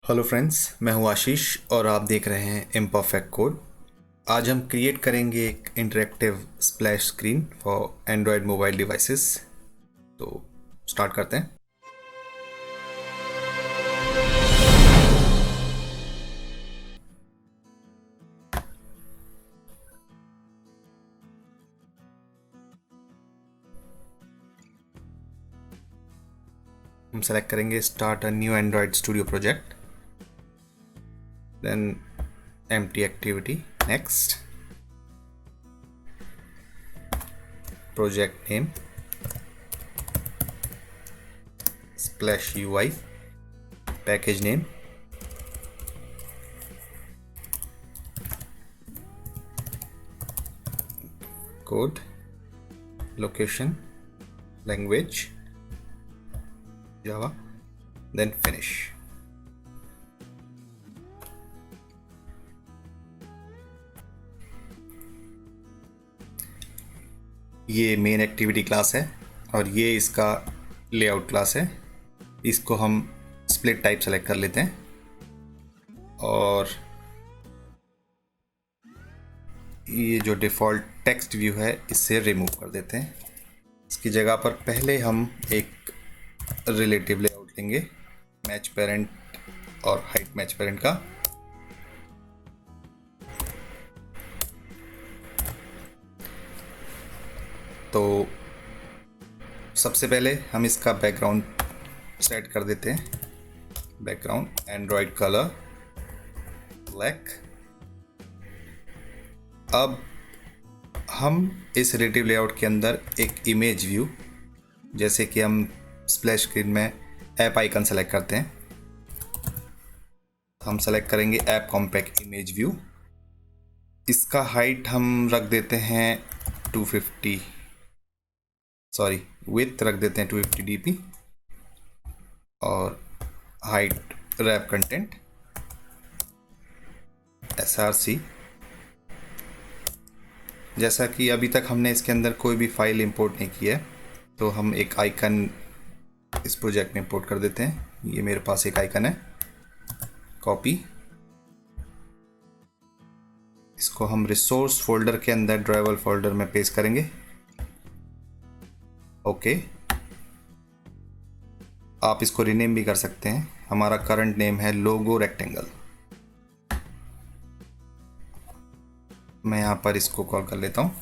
Hello friends, मैं हूं आशीष और आप देख रहे हैं इम्परफेक्ट कोड। आज हम क्रिएट करेंगे एक interactive splash screen for Android mobile devices. तो स्टार्ट करते हैं। हम सेलेक्ट करेंगे start a new Android Studio project, then empty activity, next, project name splash UI, package name, code, location, language Java, then finish. ये main activity class है और ये इसका लेआउट क्लास है। इसको हम स्प्लिट टाइप सेलेक्ट कर लेते हैं और ये जो डिफ़ॉल्ट टेक्स्ट व्यू है इससे रिमूव कर देते हैं। इसकी जगह पर पहले हम एक रिलेटिव लेआउट लेंगे, मैच पेरेंट और हाइट मैच पेरेंट का। तो सबसे पहले हम इसका बैकग्राउंड सेट कर देते हैं। Background Android colour black. अब हम इस रिलेटिव लेआउट के अंदर एक इमेज व्यू, जैसे कि हम स्प्लैश स्क्रीन में ऐप आइकन सेलेक्ट करते हैं, हम सेलेक्ट करेंगे ऐप कॉम्पैक्ट इमेज व्यू। इसका हाइट हम रख देते हैं 250, सॉरी विड्थ रख देते हैं 250 dp और हाइट रैप कंटेंट src। जैसा कि अभी तक हमने इसके अंदर कोई भी फाइल इंपोर्ट नहीं की है, तो हम एक आइकन इस प्रोजेक्ट में इंपोर्ट कर देते हैं। ये मेरे पास एक आइकन है, कॉपी। इसको हम रिसोर्स फोल्डर के अंदर ड्राइवर फोल्डर में पेस्ट करेंगे। ओके, आप इसको रीनेम भी कर सकते हैं। हमारा करंट नेम है लोगो रेक्टेंगल। मैं यहाँ पर इसको कॉल कर लेता हूँ।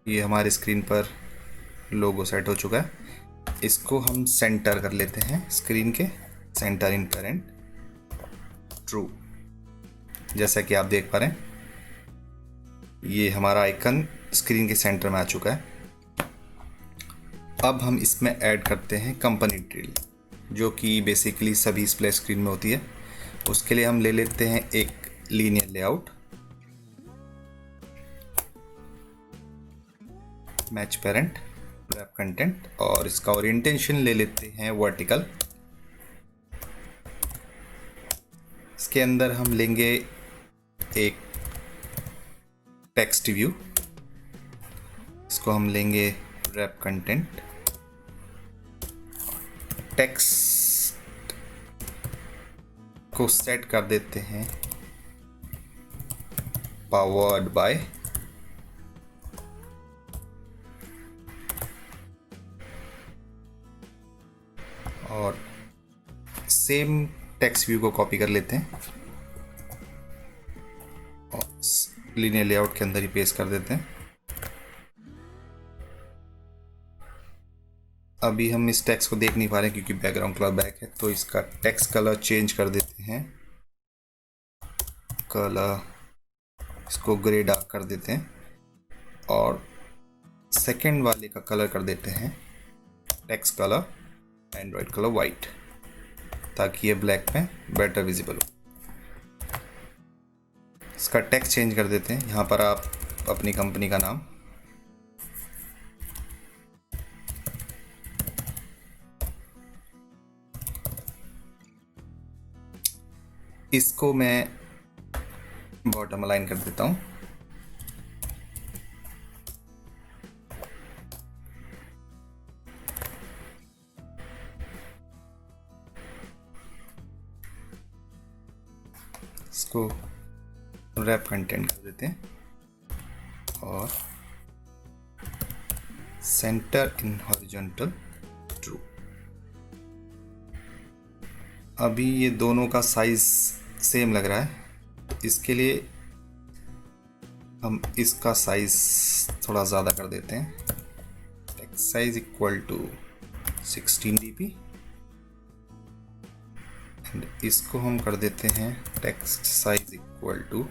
ये हमारी स्क्रीन पर लोगो सेट हो चुका है। इसको हम सेंटर कर लेते हैं, स्क्रीन के सेंटर इन पेरेंट ट्रू। जैसा कि आप देख पा रहे हैं, ये हमारा आइकन स्क्रीन के सेंटर में आ चुका है। अब हम इसमें ऐड करते हैं कंपनी डिटेल, जो कि बेसिकली सभी स्प्लैश स्क्रीन में होती है। उसके लिए हम ले लेते हैं एक linear layout, match parent, wrap content, और इसका ओरिएंटेशन ले लेते हैं वर्टिकल। इसके अंदर हम लेंगे एक टेक्स्ट व्यू। इसको हम लेंगे रैप कंटेंट, टेक्स्ट को सेट कर देते हैं पावर्ड बाय, और सेम टेक्स्ट व्यू को कॉपी कर लेते हैं और लीनियर लेआउट के अंदर ही पेस्ट कर देते हैं। अभी हम इस टेक्स्ट को देख नहीं पा रहे क्योंकि बैकग्राउंड कलर ब्लैक है, तो इसका टेक्स्ट कलर चेंज कर देते हैं। कलर इसको ग्रे डार्क कर देते हैं और सेकंड वाले का कलर कर देते हैं text colour Android colour white, ताकि ये ब्लैक में बेटर विजिबल हो। इसका टेक्स्ट चेंज कर देते हैं। यहाँ पर आप अपनी कंपनी का नाम, इसको मैं बॉटम अलाइन कर देता हूँ। इसको रैप कंटेंट कर देते हैं और सेंटर इन हॉरिजॉन्टल ट्रू। अभी ये दोनों का साइज सेम लग रहा है, इसके लिए हम इसका साइज थोड़ा ज़्यादा कर देते हैं। Text size equal to 16 dp and इसको हम कर देते हैं text size equal to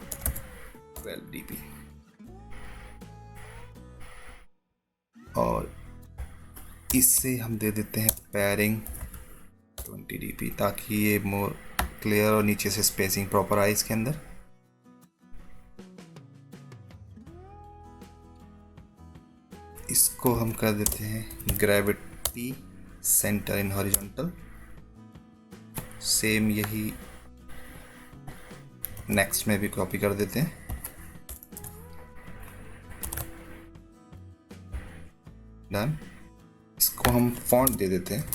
12 dp और इससे हम दे देते हैं पैरिंग 20 dp ताकि ये मोर क्लियर और नीचे से स्पेसिंग प्रॉपर आए इसके अंदर। इसको हम कर देते हैं gravity centre in horizontal. Same यही नेक्स्ट में भी कॉपी कर देते हैं। डन। इसको हम फॉन्ट दे देते हैं,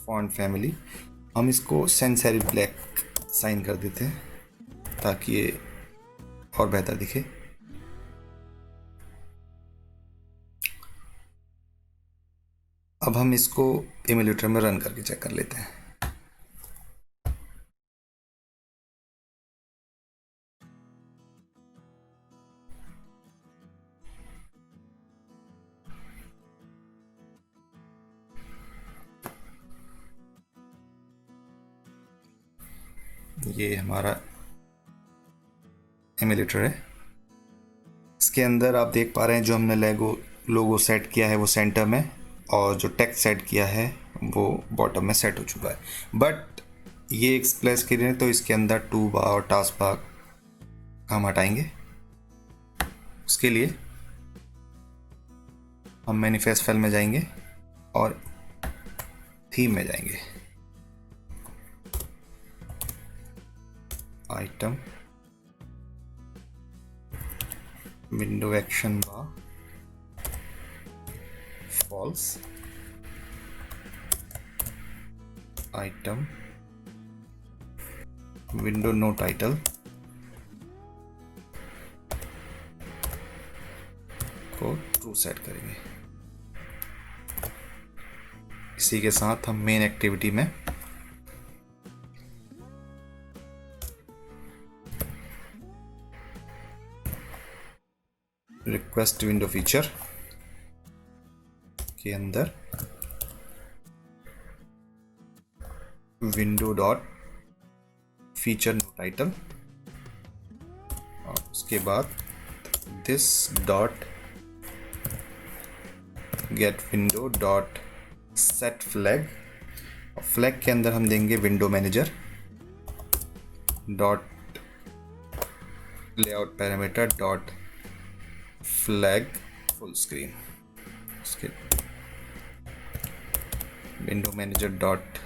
फॉन्ट फैमिली। हम इसको सैंस सेरिफ ब्लैक साइन कर देते हैं ताकि ये और बेहतर दिखे। अब हम इसको इम्यूलेटर में रन करके चेक कर लेते हैं। ये हमारा इम्यूलेटर है। इसके अंदर आप देख पा रहे हैं जो हमने लोगो सेट किया है वो सेंटर में, और जो टेक्स्ट सेट किया है वो बॉटम में सेट हो चुका है। बट ये एक स्प्लैश स्क्रीन है तो इसके अंदर टू बार और टास्क बार हम हटाएंगे। उसके लिए हम मैनिफेस्ट फाइल में जाएंगे और थीम में जाएंगे, item, window action bar, false, item, window no title को ट्रू सेट करेंगे। इसी के साथ हम मेन एक्टिविटी में रिक्वेस्ट विंडो फीचर के अंदर window dot feature no title और उसके बाद this dot get window dot set flag, और फ्लैग के अंदर हम देंगे window manager dot layout parameter dot flag full screen. उसके window manager dot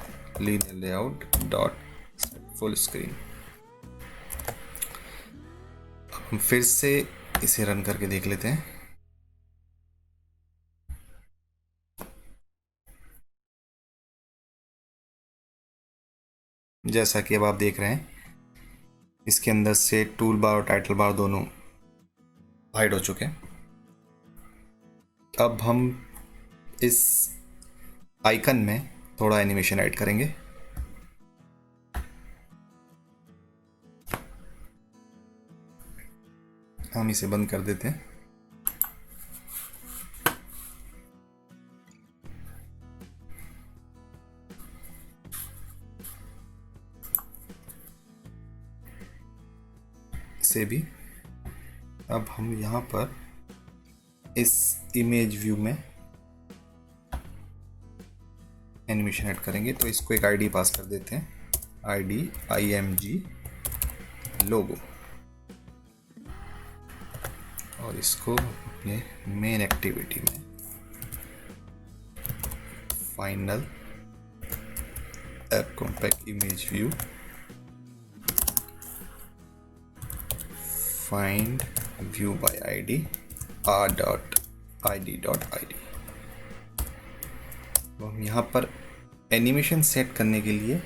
linear layout dot full screen. हम फिर से इसे रन करके देख लेते हैं। जैसा कि अब आप देख रहे हैं इसके अंदर से टूल बार और टाइटल बार दोनों हाइड हो चुके हैं। अब हम इस आइकन में थोड़ा एनिमेशन ऐड करेंगे। हम इसे बंद कर देते हैं। इसे भी अब हम यहाँ पर इस इमेज व्यू में एनिमेशन ऐड करेंगे, तो इसको एक आईडी पास कर देते हैं, आईडी img लोगो, और इसको अपने मेन एक्टिविटी में final app compact image view find view bye ID r.id.id। तो हम यहाँ पर एनिमेशन सेट करने के लिए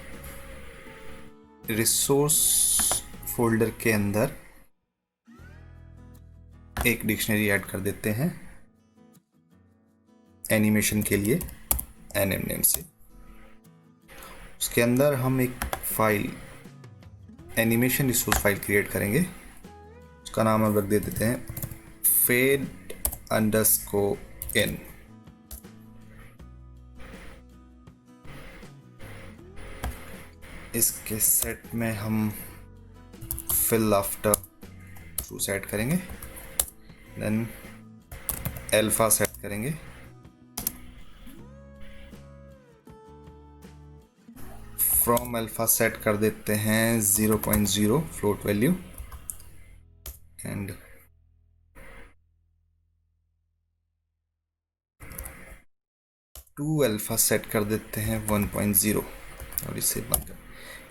रिसोर्स फोल्डर के अंदर एक डिक्शनरी ऐड कर देते हैं एनिमेशन के लिए एनएम नेम से। उसके अंदर हम एक file animation resource file create करेंगे। उसका नाम हम रख दे देते हैं fade_in। इसके सेट में हम fill after true सेट करेंगे, देन अल्फा सेट करेंगे, फ्रॉम अल्फा सेट कर देते हैं 0.0 float value, and to alpha set कर देते हैं 1.0 और इसे बंद कर।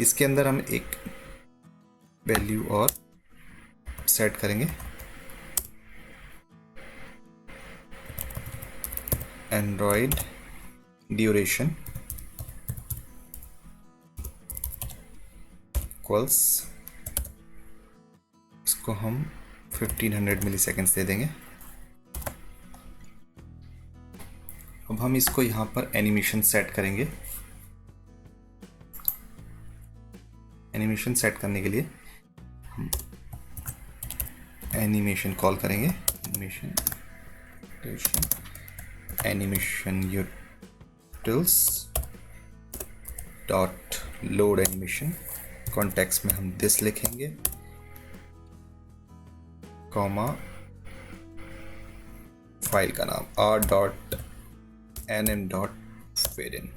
इसके अंदर हम एक वैल्यू और सेट करेंगे, एंड्रॉयड ड्यूरेशन इक्वल्स, इसको हम 1500 मिली सेकेंड्स दे देंगे। अब हम इसको यहाँ पर एनिमेशन सेट करेंगे। एनिमेशन सेट करने के लिए हम एनिमेशन कॉल करेंगे, animation utils dot load animation, context में हम दिस लिखेंगे, कॉमा फाइल का नाम r.nm.fadein,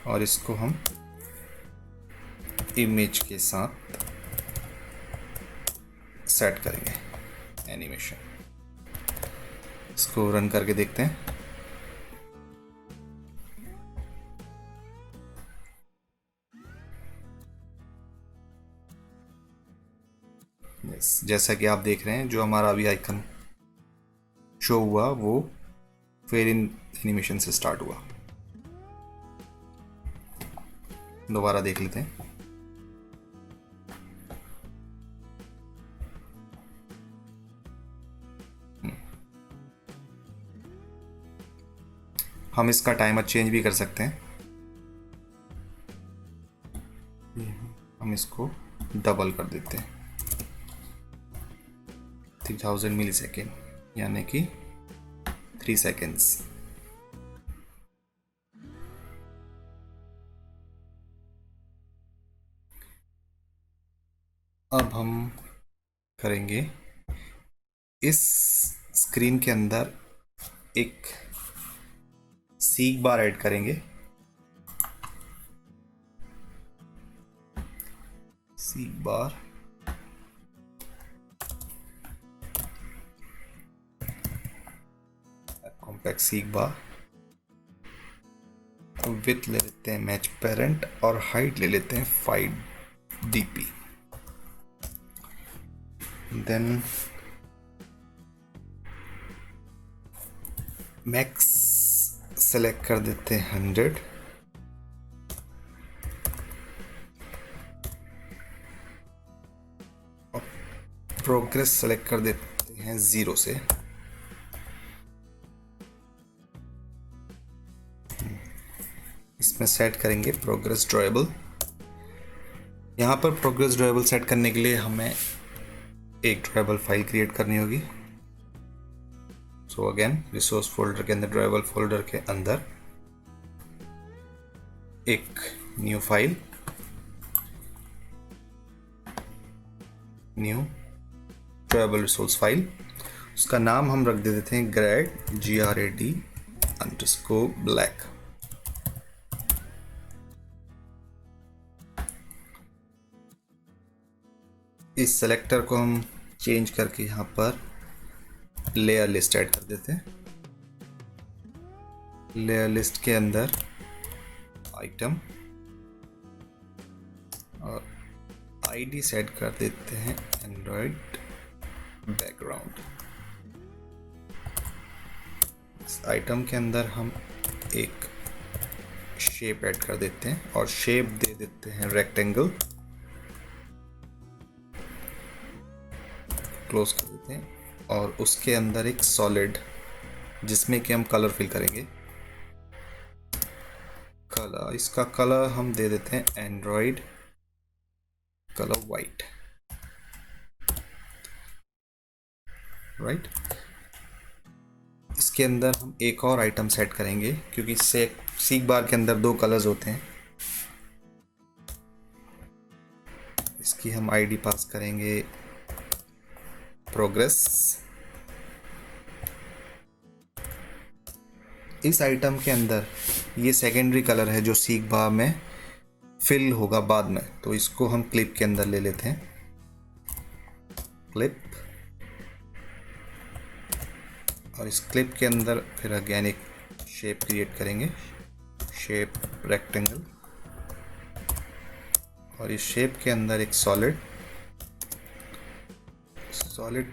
और इसको हम इमेज के साथ सेट करेंगे एनिमेशन। इसको रन करके देखते हैं। जैसा कि आप देख रहे हैं, जो हमारा अभी आइकन शो हुआ वो फेड इन एनिमेशन से स्टार्ट हुआ। दोबारा देख लेते हैं। हम इसका टाइमर चेंज भी कर सकते हैं। हम इसको डबल कर देते हैं 3000 मिली सेकेंड, यानी कि 3 सेकेंड्स। अब हम करेंगे इस स्क्रीन के अंदर एक सीक बार ऐड करेंगे। सीक बार कॉम्पैक्ट सीक बार, विड्थ ले लेते हैं मैच पेरेंट और हाइट ले लेते हैं 5 dp। देन मैक्स सेलेक्ट कर देते हैं 100, और प्रोग्रेस सेलेक्ट कर देते हैं 0 से। इसमें सेट करेंगे प्रोग्रेस ड्रॉएबल। यहाँ पर प्रोग्रेस ड्रॉएबल सेट करने के लिए हमें एक ड्रॉएबल फाइल क्रिएट करनी होगी। सो अगेन रिसोर्स फोल्डर के अंदर, ड्रॉएबल फोल्डर के अंदर एक new file, new drawable resource file, उसका नाम हम रख दे देते हैं grad _black। इस सेलेक्टर को हम चेंज करके यहाँ पर लेयर लिस्ट ऐड कर देते हैं। लेयर लिस्ट के अंदर आइटम और आईडी सेट कर देते हैं एंड्रॉयड बैकग्राउंड। इस आइटम के अंदर हम एक शेप ऐड कर देते हैं और शेप दे देते हैं रेक्टेंगल, क्लोज कर देते हैं। और उसके अंदर एक सॉलिड जिसमें कि हम कलर फिल करेंगे। कलर, इसका कलर हम दे देते हैं एंड्रॉयड कलर वाइट, राइट। इसके अंदर हम एक और आइटम सेट करेंगे क्योंकि सीक बार के अंदर 2 कलर्स होते हैं। इसकी हम आईडी पास करेंगे प्रोग्रेस। इस आइटम के अंदर ये सेकेंडरी कलर है जो सीक बार में फिल होगा बाद में, तो इसको हम क्लिप के अंदर ले लेते हैं। क्लिप, और इस क्लिप के अंदर फिर अगेन एक शेप क्रिएट करेंगे, शेप रेक्टेंगल। और इस शेप के अंदर एक सॉलिड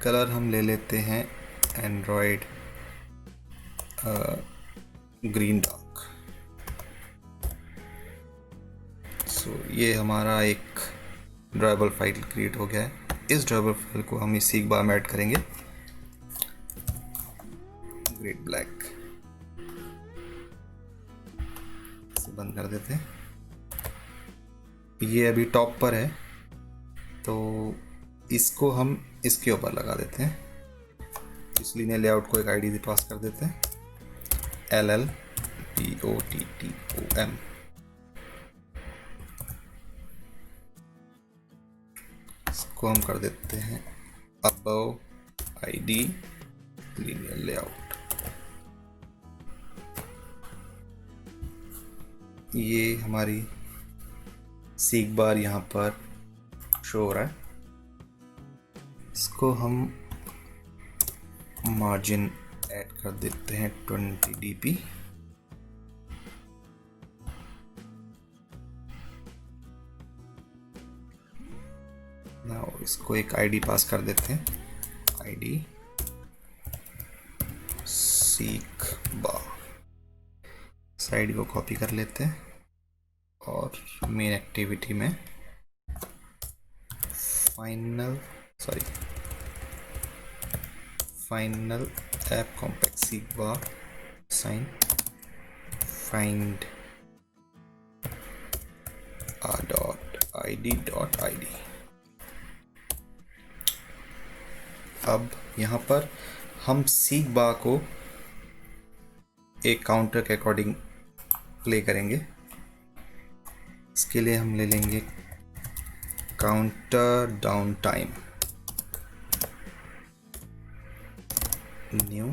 कलर हम ले लेते हैं एंड्रॉयड ग्रीन डार्क। सो ये हमारा एक ड्राइबल फाइल क्रिएट हो गया है। इस ड्राइबल फाइल को हम इस सीक बार में ऐड करेंगे, ग्रेट ब्लैक। इसे बंद कर देते हैं। ये अभी टॉप पर है तो इसको हम इसके ऊपर लगा देते हैं। इसलिए ने लेआउट को एक आईडी पास कर देते हैं, LLDOTTOM। इसको हम कर देते हैं अबव आईडी लीनियर लेआउट। ये हमारी सीक बार यहाँ पर शो हो रहा है। इसको हम मार्जिन ऐड कर देते हैं 20 dp। नाउ इसको एक आईडी पास कर देते हैं, आईडी सीक बार। इस आईडी को कॉपी कर लेते हैं और मेन एक्टिविटी में फाइनल ऐप कॉम्पैक्ट सीक बार साइन फाइंड r.id.id। अब यहाँ पर हम सीक बार को एक काउंटर के अकॉर्डिंग प्ले करेंगे। इसके लिए हम ले लेंगे counter down time, new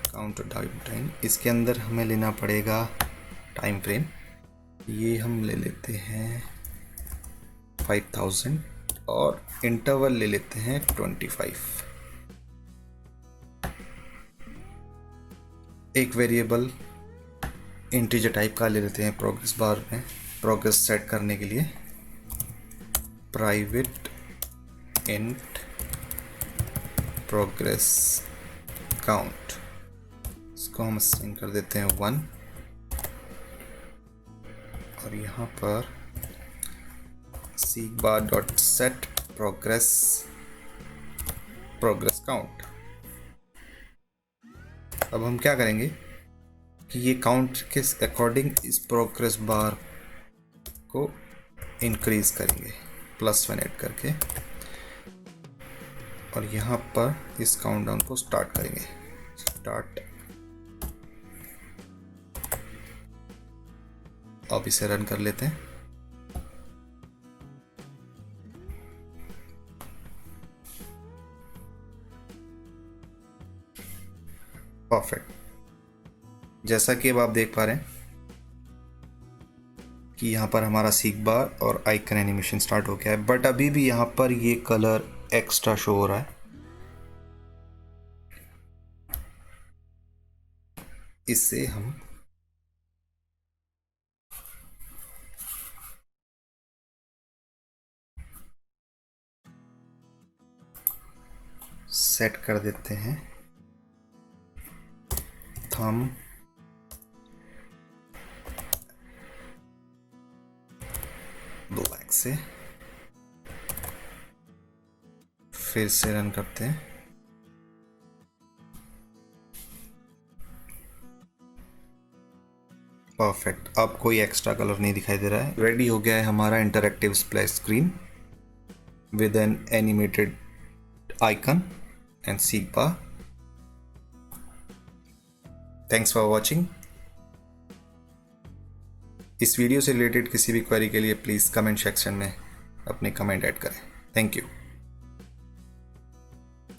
counter down time. इसके अंदर हमें लेना पड़ेगा टाइम फ्रेम। ये हम ले लेते हैं 5000 और इंटरवल ले लेते हैं 25। एक वेरिएबल इंटीजर टाइप का ले लेते हैं प्रोग्रेस बार में, प्रोग्रेस सेट करने के लिए प्राइवेट इंट प्रोग्रेस काउंट। इसको हम असाइन कर देते हैं 1 और यहाँ पर सीक बार डॉट सेट प्रोग्रेस काउंट। अब हम क्या करेंगे कि ये काउंट के अकॉर्डिंग इस प्रोग्रेस बार को इंक्रीज करेंगे +1 ऐड करके, और यहाँ पर इस काउंटडाउन को स्टार्ट करेंगे। स्टार्ट। अब इसे रन कर लेते हैं। परफेक्ट। जैसा कि अब आप देख पा रहे हैं कि यहाँ पर हमारा सीक बार और आइकन एनिमेशन स्टार्ट हो गया है, बट अभी भी यहाँ पर ये कलर एक्स्ट्रा शो हो रहा है। इससे हम सेट कर देते हैं थंब ब्लैक से फिर से रन करते हैं। परफेक्ट, अब कोई एक्स्ट्रा कलर नहीं दिखाई दे रहा है। रेडी हो गया है हमारा interactive splash screen with an animated icon and seek bar. Thanks for watching. इस वीडियो से रिलेटेड किसी भी क्वेरी के लिए प्लीज़ कमेंट सेक्शन में अपने कमेंट ऐड करें। Thank you.